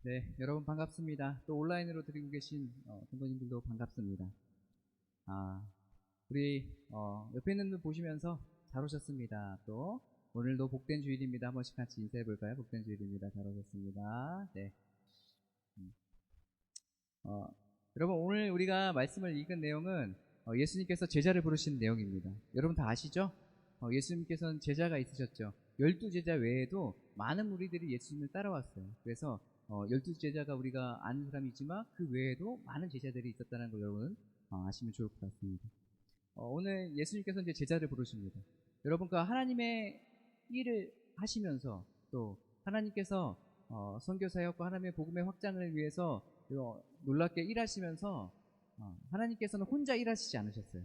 네, 여러분 반갑습니다. 또 온라인으로 드리고 계신 동거님들도 반갑습니다. 우리 옆에 있는 분 보시면서 잘 오셨습니다. 또 오늘도 복된 주일입니다. 한 번씩 같이 인사해 볼까요? 복된 주일입니다. 잘 오셨습니다. 네. 여러분 오늘 우리가 말씀을 읽은 내용은 예수님께서 제자를 부르신 내용입니다. 여러분 다 아시죠? 예수님께서는 제자가 있으셨죠. 12제자 외에도 많은 무리들이 예수님을 따라왔어요. 그래서 12제자가 우리가 아는 사람이지만 그 외에도 많은 제자들이 있었다는 걸 여러분 아시면 좋을 것 같습니다. 오늘 예수님께서 이제 제자를 부르십니다. 여러분과 하나님의 일을 하시면서 또 하나님께서 선교사역과 하나님의 복음의 확장을 위해서 놀랍게 일하시면서 하나님께서는 혼자 일하시지 않으셨어요.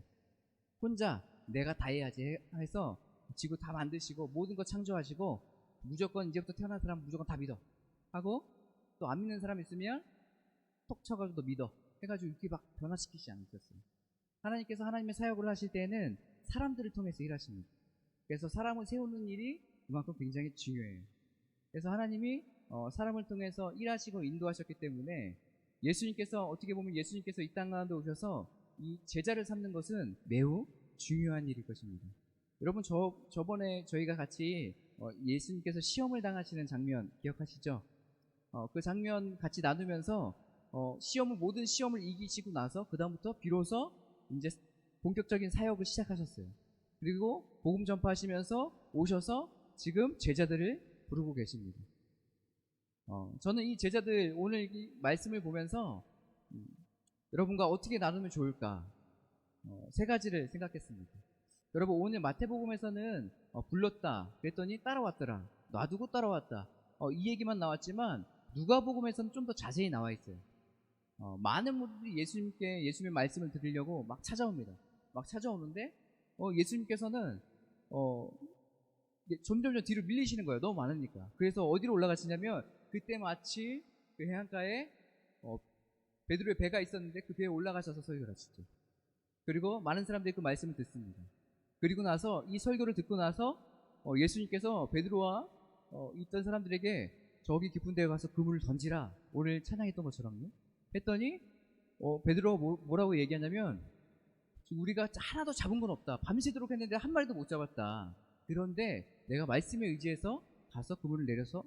혼자 내가 다 해야지 해서 지구 다 만드시고 모든 거 창조하시고 무조건 이제부터 태어난 사람 무조건 다 믿어 하고 또 안 믿는 사람 있으면 톡 쳐가지고 너 믿어 해가지고 이렇게 막 변화시키지 않으셨어요. 하나님께서 하나님의 사역을 하실 때는 사람들을 통해서 일하십니다. 그래서 사람을 세우는 일이 그만큼 굉장히 중요해요. 그래서 하나님이 사람을 통해서 일하시고 인도하셨기 때문에 예수님께서 어떻게 보면 예수님께서 이 땅 가운데 오셔서 이 제자를 삼는 것은 매우 중요한 일일 것입니다. 여러분 저번에 저희가 같이 예수님께서 시험을 당하시는 장면 기억하시죠? 그 장면 같이 나누면서 모든 시험을 이기시고 나서 그 다음부터 비로소 이제 본격적인 사역을 시작하셨어요. 그리고 복음 전파하시면서 오셔서 지금 제자들을 부르고 계십니다. 저는 이 제자들 오늘 이 말씀을 보면서 여러분과 어떻게 나누면 좋을까 세 가지를 생각했습니다. 여러분 오늘 마태복음에서는 불렀다 그랬더니 따라왔더라 놔두고 따라왔다 이 얘기만 나왔지만 누가복음에서는 좀 더 자세히 나와 있어요. 많은 분들이 예수님의 말씀을 들으려고 막 찾아옵니다. 막 찾아오는데 예수님께서는 점점 뒤로 밀리시는 거예요. 너무 많으니까. 그래서 어디로 올라가시냐면 그때 마치 그 해안가에 베드로의 배가 있었는데 그 배에 올라가셔서 설교를 하시죠. 그리고 많은 사람들이 그 말씀을 듣습니다. 그리고 나서 이 설교를 듣고 나서 예수님께서 베드로와 있던 사람들에게 저기 깊은 데에 가서 그물을 던지라 오늘 찬양했던 것처럼요 했더니 베드로가 뭐라고 얘기하냐면 우리가 하나도 잡은 건 없다. 밤새도록 했는데 한 마리도 못 잡았다. 그런데 내가 말씀에 의지해서 가서 그물을 내려서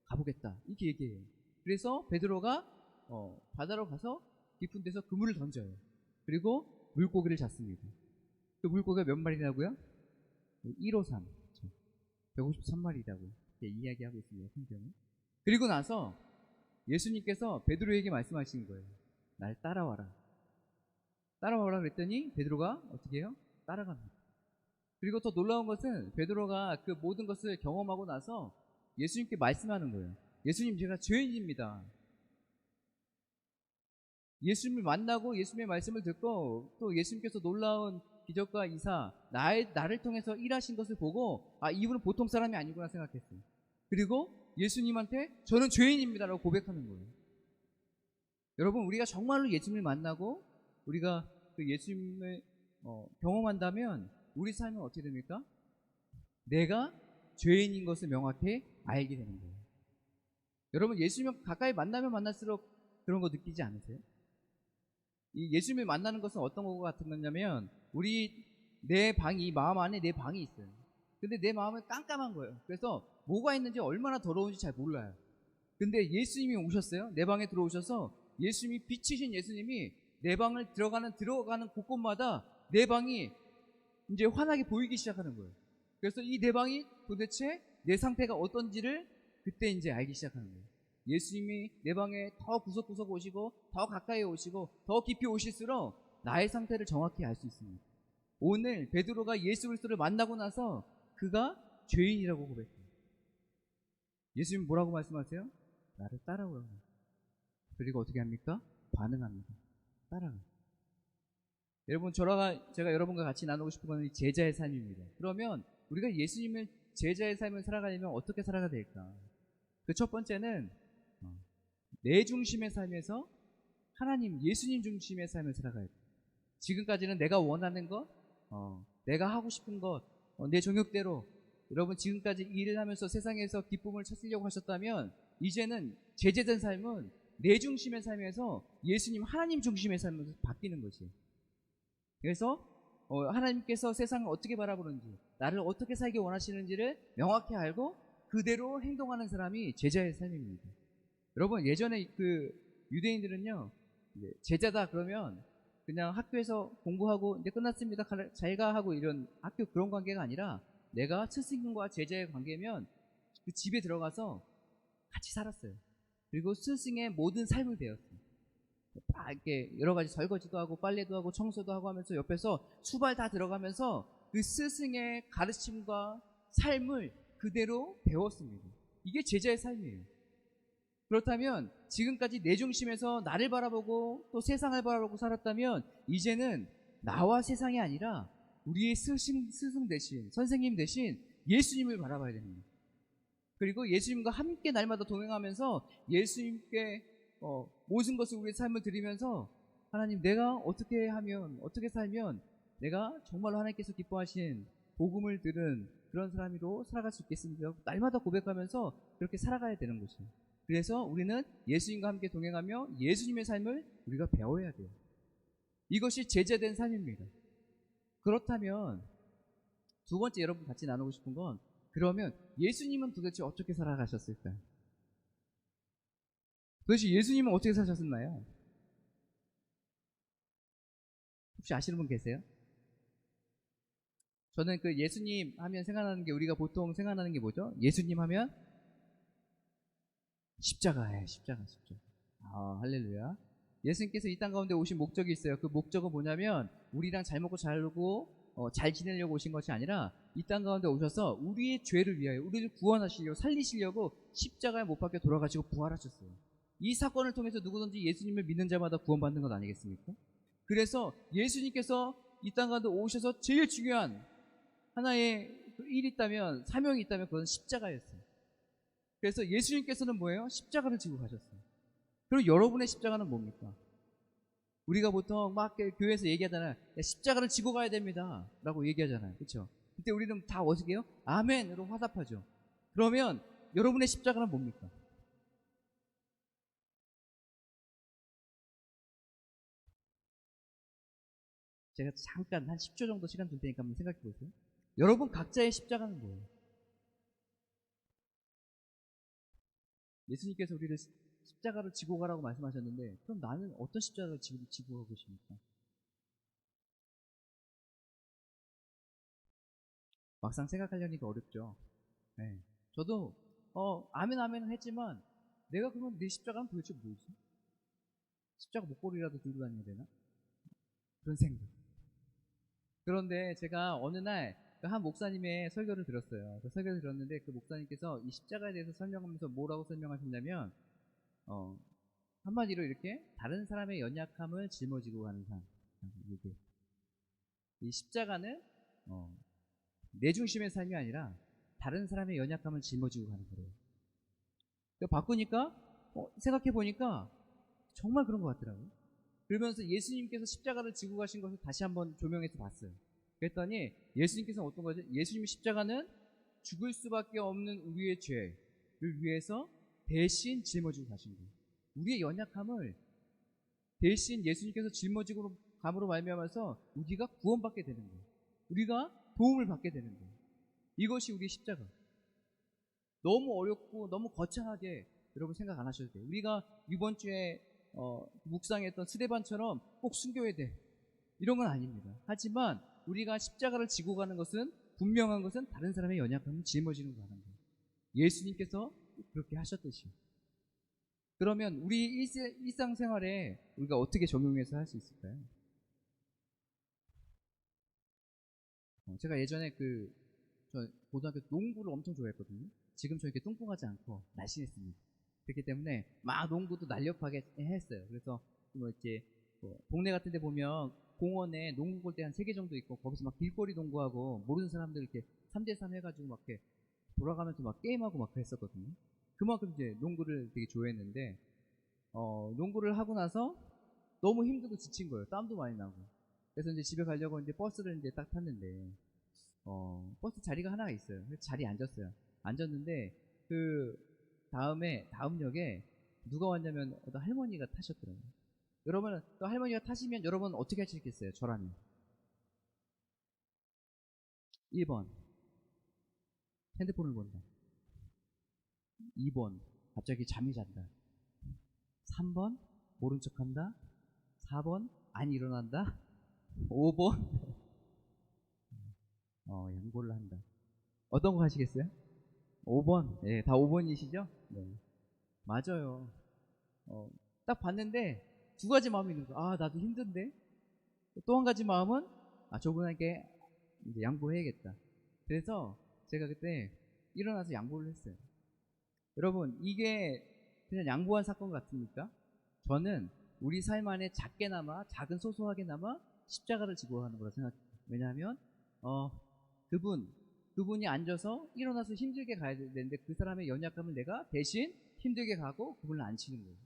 가보겠다. 이렇게 얘기해요. 그래서 베드로가 바다로 가서 깊은 데서 그물을 던져요. 그리고 물고기를 잡습니다. 그 물고기가 몇 마리라고요? 153 153마리라고 이야기하고 있습니다. 성경은. 그리고 나서 예수님께서 베드로에게 말씀하신 거예요. 날 따라와라. 따라와라 그랬더니 베드로가 어떻게 해요? 따라갑니다. 그리고 더 놀라운 것은 베드로가 그 모든 것을 경험하고 나서 예수님께 말씀하는 거예요. 예수님 제가 죄인입니다. 예수님을 만나고 예수님의 말씀을 듣고 또 예수님께서 놀라운 기적과 이사 나를 통해서 일하신 것을 보고 이분은 보통 사람이 아니구나 생각했어요. 그리고 예수님한테 저는 죄인입니다 라고 고백하는 거예요. 여러분 우리가 정말로 예수님을 만나고 우리가 그 예수님을 경험한다면 우리 삶은 어떻게 됩니까? 내가 죄인인 것을 명확히 알게 되는 거예요. 여러분 예수님을 가까이 만나면 만날수록 그런 거 느끼지 않으세요? 이 예수님을 만나는 것은 어떤 것 같은 거냐면 내 방이 마음 안에 내 방이 있어요. 근데 내 마음은 깜깜한 거예요. 그래서 뭐가 있는지 얼마나 더러운지 잘 몰라요. 근데 예수님이 오셨어요. 내 방에 들어오셔서 예수님이 빛이신 예수님이 내 방을 들어가는 곳곳마다 내 방이 이제 환하게 보이기 시작하는 거예요. 그래서 이 내 방이 도대체 내 상태가 어떤지를 그때 이제 알기 시작하는 거예요. 예수님이 내 방에 더 구석구석 오시고 더 가까이 오시고 더 깊이 오실수록 나의 상태를 정확히 알 수 있습니다. 오늘 베드로가 예수 그리스도를 만나고 나서 그가 죄인이라고 고백해요. 예수님 뭐라고 말씀하세요? 나를 따라오라고. 그리고 어떻게 합니까? 반응합니다. 따라가요. 여러분 제가 여러분과 같이 나누고 싶은 건 제자의 삶입니다. 그러면 우리가 예수님을 제자의 삶을 살아가려면 어떻게 살아가야 될까? 그 첫 번째는 내 중심의 삶에서 하나님 예수님 중심의 삶을 살아가야 돼요. 지금까지는 내가 원하는 것 내가 하고 싶은 것 내 정욕대로 여러분 지금까지 일을 하면서 세상에서 기쁨을 찾으려고 하셨다면 이제는 제재된 삶은 내 중심의 삶에서 예수님 하나님 중심의 삶으로 바뀌는 것이에요. 그래서 하나님께서 세상을 어떻게 바라보는지, 나를 어떻게 살기 원하시는지를 명확히 알고 그대로 행동하는 사람이 제자의 삶입니다. 여러분, 예전에 그 유대인들은요, 이제 제자다 그러면 그냥 학교에서 공부하고 이제 끝났습니다, 잘가 하고 이런 학교 그런 관계가 아니라 내가 스승과 제자의 관계면 그 집에 들어가서 같이 살았어요. 그리고 스승의 모든 삶을 배웠어요. 다 이렇게 여러 가지 설거지도 하고 빨래도 하고 청소도 하고 하면서 옆에서 수발 다 들어가면서 그 스승의 가르침과 삶을 그대로 배웠습니다. 이게 제자의 삶이에요. 그렇다면 지금까지 내 중심에서 나를 바라보고 또 세상을 바라보고 살았다면 이제는 나와 세상이 아니라 우리의 스승 대신, 선생님 대신 예수님을 바라봐야 됩니다. 그리고 예수님과 함께 날마다 동행하면서 예수님께 모든 것을 우리의 삶을 드리면서 하나님, 내가 어떻게 하면, 어떻게 살면 내가 정말로 하나님께서 기뻐하신 복음을 들은 그런 사람으로 살아갈 수 있겠습니까? 날마다 고백하면서 그렇게 살아가야 되는 것이에요. 그래서 우리는 예수님과 함께 동행하며 예수님의 삶을 우리가 배워야 돼요. 이것이 제자된 삶입니다. 그렇다면 두 번째 여러분 같이 나누고 싶은 건, 그러면 예수님은 도대체 어떻게 살아가셨을까요? 도대체 예수님은 어떻게 사셨나요? 혹시 아시는 분 계세요? 저는 그 예수님 하면 생각나는 게, 우리가 보통 생각나는 게 뭐죠? 예수님 하면 십자가예요. 십자가. 할렐루야. 예수님께서 이 땅 가운데 오신 목적이 있어요. 그 목적은 뭐냐면 우리랑 잘 먹고 잘 놀고 잘 지내려고 오신 것이 아니라 이 땅 가운데 오셔서 우리의 죄를 위하여 우리를 구원하시려고, 살리시려고 십자가에 못 박혀 돌아가시고 부활하셨어요. 이 사건을 통해서 누구든지 예수님을 믿는 자마다 구원받는 것 아니겠습니까? 그래서 예수님께서 이 땅 가운데 오셔서 제일 중요한 하나의 일이 있다면, 사명이 있다면 그건 십자가였어요. 그래서 예수님께서는 뭐예요? 십자가를 지고 가셨어요. 그리고 여러분의 십자가는 뭡니까? 우리가 보통 막 교회에서 얘기하잖아요. 야, 십자가를 지고 가야 됩니다 라고 얘기하잖아요. 그렇죠? 그때 우리는 다 어떻게 해요? 아멘으로 화답하죠. 그러면 여러분의 십자가는 뭡니까? 제가 잠깐 한 10초 정도 시간 줄 테니까 한번 생각해 보세요. 여러분 각자의 십자가는 뭐예요? 예수님께서 우리를 십자가를 지고 가라고 말씀하셨는데, 그럼 나는 어떤 십자가를 지고 가고 계십니까? 막상 생각하려니까 어렵죠. 네. 저도 아멘 아멘은 했지만, 내가 그러면 내 십자가는 도대체 뭐지? 십자가 목걸이라도 들고 다녀야 되나? 그런 생각. 그런데 제가 어느 날 한 목사님의 설교를 들었어요. 그 설교를 들었는데 그 목사님께서 이 십자가에 대해서 설명하면서 뭐라고 설명하셨냐면, 한마디로 이렇게 다른 사람의 연약함을 짊어지고 가는 삶. 이 십자가는 내 중심의 삶이 아니라 다른 사람의 연약함을 짊어지고 가는 거예요. 바꾸니까 생각해 보니까 정말 그런 것 같더라고요. 그러면서 예수님께서 십자가를 지고 가신 것을 다시 한번 조명해서 봤어요. 그랬더니 예수님께서는 어떤 거죠? 예수님의 십자가는 죽을 수밖에 없는 우리의 죄를 위해서 대신 짊어지고 가신 거예요. 우리의 연약함을 대신 예수님께서 짊어지고 감으로 말미암아서 우리가 구원받게 되는 거예요. 우리가 도움을 받게 되는 거예요. 이것이 우리의 십자가. 너무 어렵고 너무 거창하게 여러분 생각 안 하셔도 돼요. 우리가 이번 주에 묵상했던 스데반처럼 꼭 순교해야 돼, 이런 건 아닙니다. 하지만 우리가 십자가를 지고 가는 것은, 분명한 것은 다른 사람의 연약함을 짊어지는 거라는 거예요. 예수님께서 그렇게 하셨듯이. 그러면 우리 일상생활에 우리가 어떻게 적용해서 할 수 있을까요? 제가 예전에 저 고등학교 농구를 엄청 좋아했거든요. 지금처럼 이렇게 뚱뚱하지 않고 날씬했습니다. 그렇기 때문에 막 농구도 날렵하게 했어요. 그래서 이렇게 동네 같은 데 보면 공원에 농구 골대 한 3개 정도 있고, 거기서 막 길거리 농구하고 모르는 사람들 이렇게 3대3 해가지고 막 이렇게 돌아가면서 막 게임하고 막 그랬었거든요. 그만큼 이제 농구를 되게 좋아했는데, 농구를 하고 나서 너무 힘들고 지친 거예요. 땀도 많이 나고. 그래서 이제 집에 가려고 이제 버스를 이제 딱 탔는데, 버스 자리가 하나가 있어요. 그래서 자리에 앉았어요. 앉았는데, 다음 역에 누가 왔냐면 어떤 할머니가 타셨더라고요. 여러분 또 할머니가 타시면 여러분 어떻게 하시겠어요? 저라면 1번 핸드폰을 본다. 2번 갑자기 잠이 잔다. 3번 모른 척한다. 4번 안 일어난다. 5번 양보를 한다. 어떤 거 하시겠어요? 5번. 예, 다 5번이시죠? 네. 맞아요. 딱 봤는데 두 가지 마음이 있는 거야. 아, 나도 힘든데. 또 한 가지 마음은 저분에게 이제 양보해야겠다. 그래서 제가 그때 일어나서 양보를 했어요. 여러분, 이게 그냥 양보한 사건 같습니까? 저는 우리 삶 안에 작은 소소하게나마 십자가를 지고 가는 거라 생각해요. 왜냐하면 그분이 앉아서 일어나서 힘들게 가야 되는데 그 사람의 연약감을 내가 대신 힘들게 가고 그분을 안치는 거예요.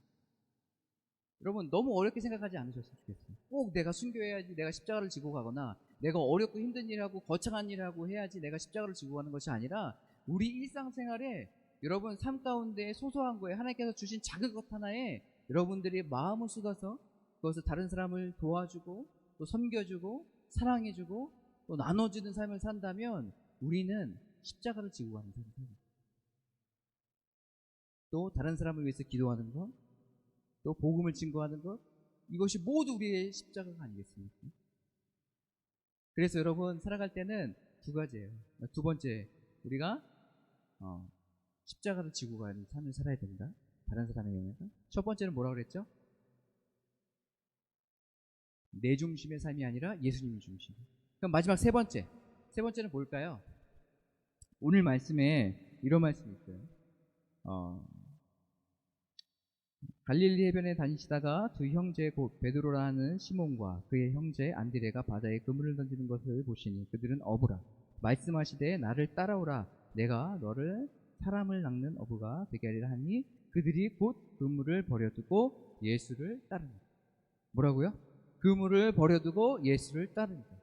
여러분 너무 어렵게 생각하지 않으셨으면 좋겠어요. 꼭 내가 순교해야지 내가 십자가를 지고 가거나 내가 어렵고 힘든 일하고 거창한 일하고 해야지 내가 십자가를 지고 가는 것이 아니라 우리 일상생활에 여러분 삶 가운데 소소한 거에 하나님께서 주신 작은 것 하나에 여러분들이 마음을 쏟아서 그것을 다른 사람을 도와주고 또 섬겨주고 사랑해주고 또 나눠주는 삶을 산다면 우리는 십자가를 지고 가는 삶을 살아요. 또 다른 사람을 위해서 기도하는 것, 또 복음을 증거하는 것, 이것이 모두 우리의 십자가가 아니겠습니까? 그래서 여러분 살아갈 때는 두 가지예요. 두 번째, 우리가 십자가를 지고 가는 삶을 살아야 된다. 다른 사람에 의해서. 첫 번째는 뭐라고 그랬죠? 내 중심의 삶이 아니라 예수님 중심. 그럼 마지막 세 번째는 뭘까요? 오늘 말씀에 이런 말씀이 있어요. 갈릴리 해변에 다니시다가 두 형제 곧 베드로라 하는 시몬과 그의 형제 안드레가 바다에 그물을 던지는 것을 보시니 그들은 어부라. 말씀하시되 나를 따라오라. 내가 너를 사람을 낚는 어부가 되게 하리라 하니 그들이 곧 그물을 버려두고 예수를 따릅니다. 뭐라고요? 그물을 버려두고 예수를 따릅니다.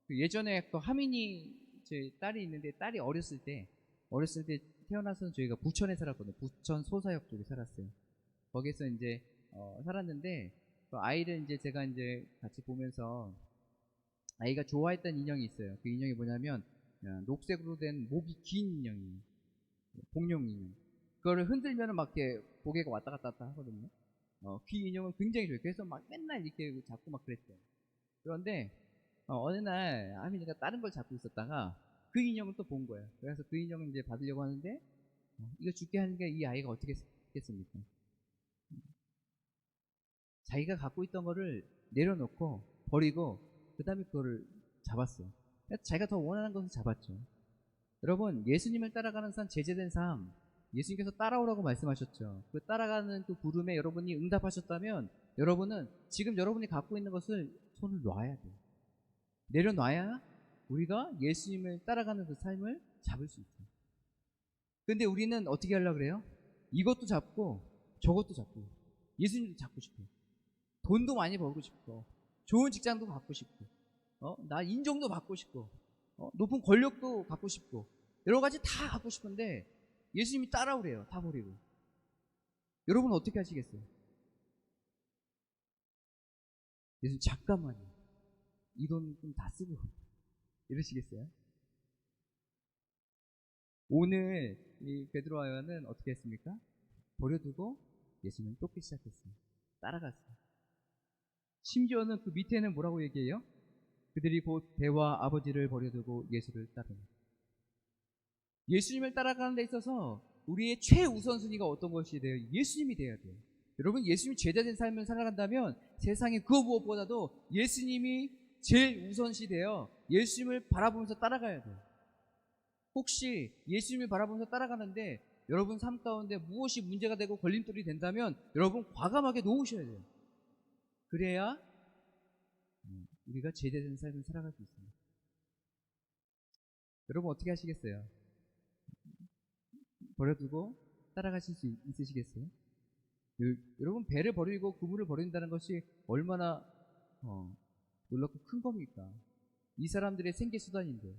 예전에 또 하민이 제 딸이 있는데 딸이 어렸을 때 태어나서는 저희가 부천에 살았거든요. 부천 소사역 쪽에 살았어요. 거기서 이제 살았는데 그 아이를 이제 제가 이제 같이 보면서 아이가 좋아했던 인형이 있어요. 그 인형이 뭐냐면 녹색으로 된 목이 긴 인형이에요. 공룡 인형. 그거를 흔들면은 막 이렇게 고개가 왔다 갔다 하거든요. 귀 인형은 굉장히 좋아요. 그래서 막 맨날 이렇게 잡고 막 그랬어요. 그런데 어느 날 하민이가 다른 걸 잡고 있었다가 그 인형을 또 본 거예요. 그래서 그 인형을 이제 받으려고 하는데 이거 죽게 하니까 이 아이가 어떻게 했겠습니까? 자기가 갖고 있던 거를 내려놓고 버리고 그 다음에 그거를 잡았어요. 자기가 더 원하는 것을 잡았죠. 여러분 예수님을 따라가는 삶, 제재된 삶, 예수님께서 따라오라고 말씀하셨죠. 그 따라가는 그 부름에 여러분이 응답하셨다면 여러분은 지금 여러분이 갖고 있는 것을 손을 놔야 돼요. 내려놔야 우리가 예수님을 따라가는 그 삶을 잡을 수 있어요. 근데 우리는 어떻게 하려고 그래요? 이것도 잡고 저것도 잡고 예수님도 잡고 싶어요. 돈도 많이 벌고 싶고 좋은 직장도 갖고 싶고 나 인정도 받고 싶고 높은 권력도 갖고 싶고 여러 가지 다 갖고 싶은데 예수님이 따라오래요. 다 버리고. 여러분 어떻게 하시겠어요? 예수님 잠깐만요. 이 돈 좀 다 쓰고 이러시겠어요? 오늘 이 베드로와 요한은 어떻게 했습니까? 버려두고 예수님을 쫓기 시작했어요. 따라갔어요. 심지어는 그 밑에는 뭐라고 얘기해요? 그들이 곧 배와 아버지를 버려두고 예수를 따릅니다. 예수님을 따라가는 데 있어서 우리의 최우선순위가 어떤 것이 돼요? 예수님이 돼야 돼요. 여러분 예수님이 제자된 삶을 살아간다면 세상에 그 무엇보다도 예수님이 제일 우선시 되어 예수님을 바라보면서 따라가야 돼요. 혹시 예수님을 바라보면서 따라가는데 여러분 삶 가운데 무엇이 문제가 되고 걸림돌이 된다면 여러분 과감하게 놓으셔야 돼요. 그래야 우리가 제대된 삶을 살아갈 수 있습니다. 여러분 어떻게 하시겠어요? 버려두고 따라가실 수 있으시겠어요? 여러분 배를 버리고 그물을 버린다는 것이 얼마나 놀랍고 큰 겁니까? 이 사람들의 생계수단인데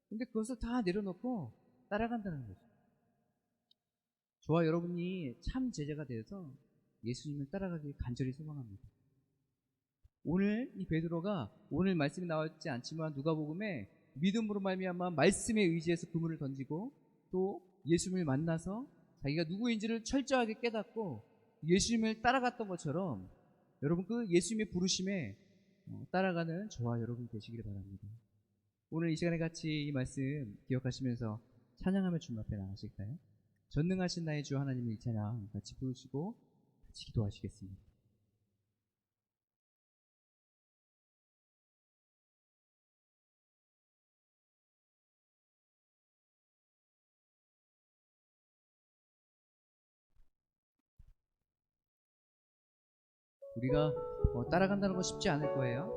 근데 그것을 다 내려놓고 따라간다는 거죠. 저와 여러분이 참 제자가 되어서 예수님을 따라가길 간절히 소망합니다. 오늘 이 베드로가 오늘 말씀이 나왔지 않지만 누가복음에 믿음으로 말미암아 말씀에 의지해서 그물을 던지고 또 예수님을 만나서 자기가 누구인지를 철저하게 깨닫고 예수님을 따라갔던 것처럼 여러분 그 예수님의 부르심에 따라가는 저와 여러분이 되시기를 바랍니다. 오늘 이 시간에 같이 이 말씀 기억하시면서 찬양하며 주님 앞에 나가실까요? 전능하신 나의 주 하나님의 이 찬양 같이 부르시고 같이 기도하시겠습니다. 우리가 따라간다는 건 쉽지 않을 거예요.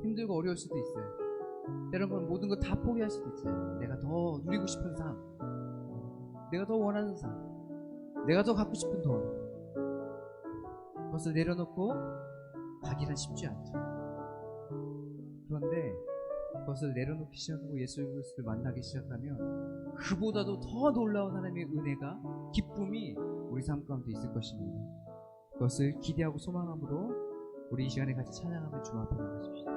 힘들고 어려울 수도 있어요. 때로는 모든 거 다 포기할 수도 있어요. 내가 더 누리고 싶은 삶, 내가 더 원하는 삶, 내가 더 갖고 싶은 돈, 그것을 내려놓고 가기는 쉽지 않죠. 그런데 그것을 내려놓기 시작하고 예수 그리스도를 만나기 시작하면 그보다도 더 놀라운 하나님의 은혜가, 기쁨이 우리 삶 가운데 있을 것입니다. 그것을 기대하고 소망함으로 우리 이 시간에 같이 찬양하며 주님 앞에 나가십시오.